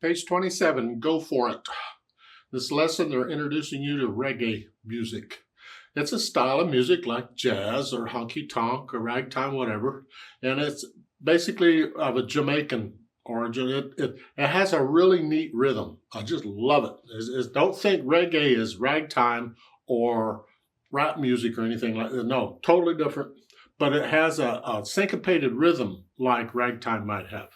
Page 27, go for it. This lesson, they're introducing you to reggae music. It's a style of music like jazz or honky-tonk or ragtime, whatever. And it's basically of a Jamaican origin. It has a really neat rhythm. I just love it. Don't think reggae is ragtime or rap music or anything like that. No, totally different. But it has a syncopated rhythm like ragtime might have.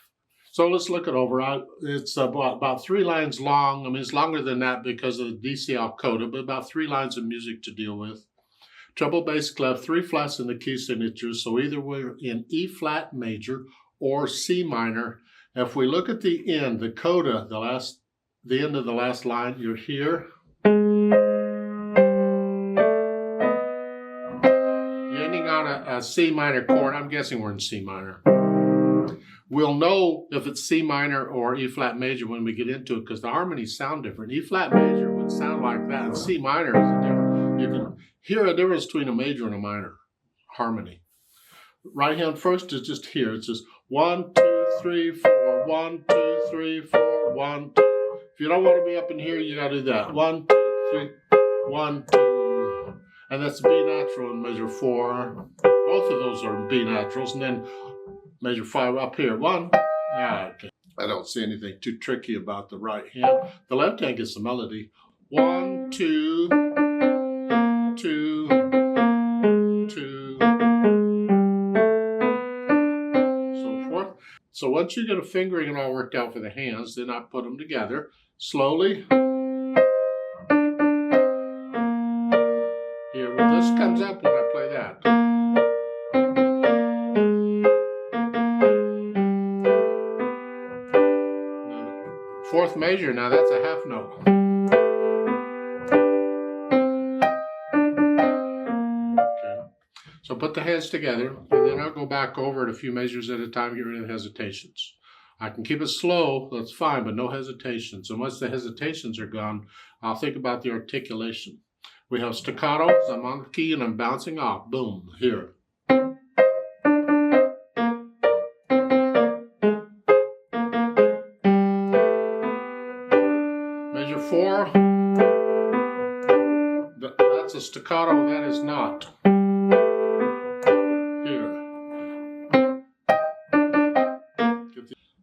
So let's look it over. It's about 3 lines long. I mean, it's longer than that because of the DCL coda, but about 3 lines of music to deal with. Treble bass clef, 3 flats in the key signatures. So either we're in E flat major or C minor. If we look at the end, the coda, the end of the last line, you're here. You're ending on a C minor chord. I'm guessing we're in C minor. We'll know if it's C minor or E flat major when we get into it because the harmonies sound different. E flat major would sound like that, and C minor is different. You can hear a difference between a major and a minor harmony. Right hand first is just here. It's just 1, 2, 3, 4. 1, 2, 3, 4. 1, 2. If you don't want to be up in here, you got to do that. 1, 2, 3, 1, 2. And that's B natural in measure 4. Both of those are B naturals, and then measure 5 up here. 1. Okay. I don't see anything too tricky about the right hand. The left hand gets the melody. 1, 2, 2, 2, so forth. So once you get a fingering all worked out for the hands, then I put them together slowly. Here, well, this comes up when I play that. Fourth measure, now that's a half note. Okay. So put the hands together, and then I'll go back over it a few measures at a time, get rid of the hesitations. I can keep it slow, that's fine, but no hesitations. And once the hesitations are gone, I'll think about the articulation. We have staccato, so I'm on the key and I'm bouncing off. Boom, here. Measure 4, that's a staccato, that is not. Here.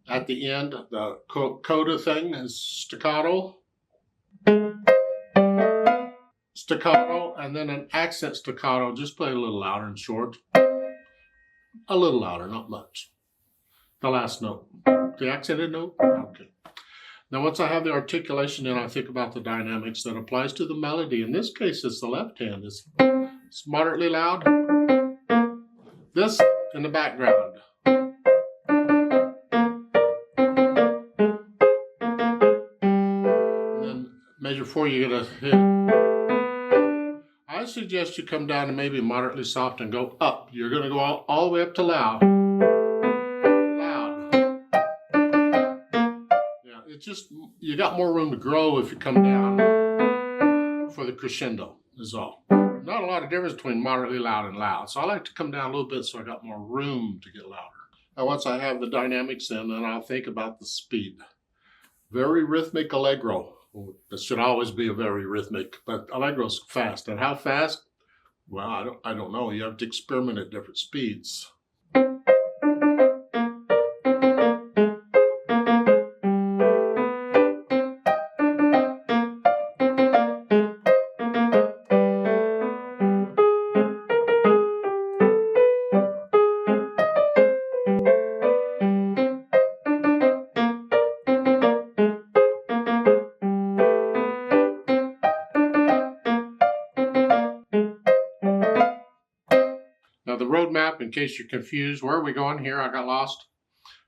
At the end, the coda thing is staccato. Staccato, and then an accent staccato. Just play a little louder and short. A little louder, not much. The last note. The accented note? Okay. Now once I have the articulation in, I think about the dynamics that applies to the melody. In this case, it's the left hand. It's moderately loud. This in the background. And then measure 4, you get a hit. I suggest you come down to maybe moderately soft and go up. You're going to go all the way up to loud. Loud. Yeah, it's just, you got more room to grow if you come down for the crescendo, is all. Not a lot of difference between moderately loud and loud. So I like to come down a little bit so I got more room to get louder. Now once I have the dynamics in, then I'll think about the speed. Very rhythmic allegro. It should always be a very rhythmic, but allegro's fast. And how fast? Well, I don't know. You have to experiment at different speeds. Now the road map, in case you're confused, where are we going here? I got lost.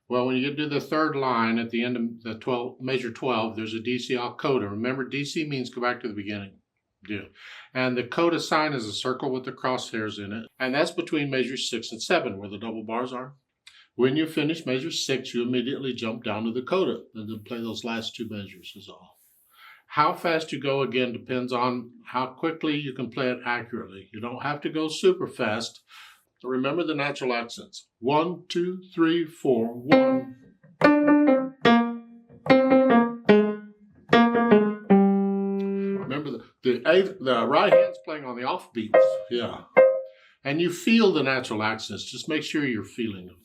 Well, when you get to the third line at the end of the measure 12, there's a DCL coda. Remember, DC means go back to the beginning. Yeah. And the coda sign is a circle with the crosshairs in it. And that's between measures 6 and 7, where the double bars are. When you finish measure 6, you immediately jump down to the coda and then play those last 2 measures is all. How fast you go, again, depends on how quickly you can play it accurately. You don't have to go super fast. Remember the natural accents. 1, 2, 3, 4, 1. The right hand's playing on the offbeats, yeah. And you feel the natural accents. Just make sure you're feeling them.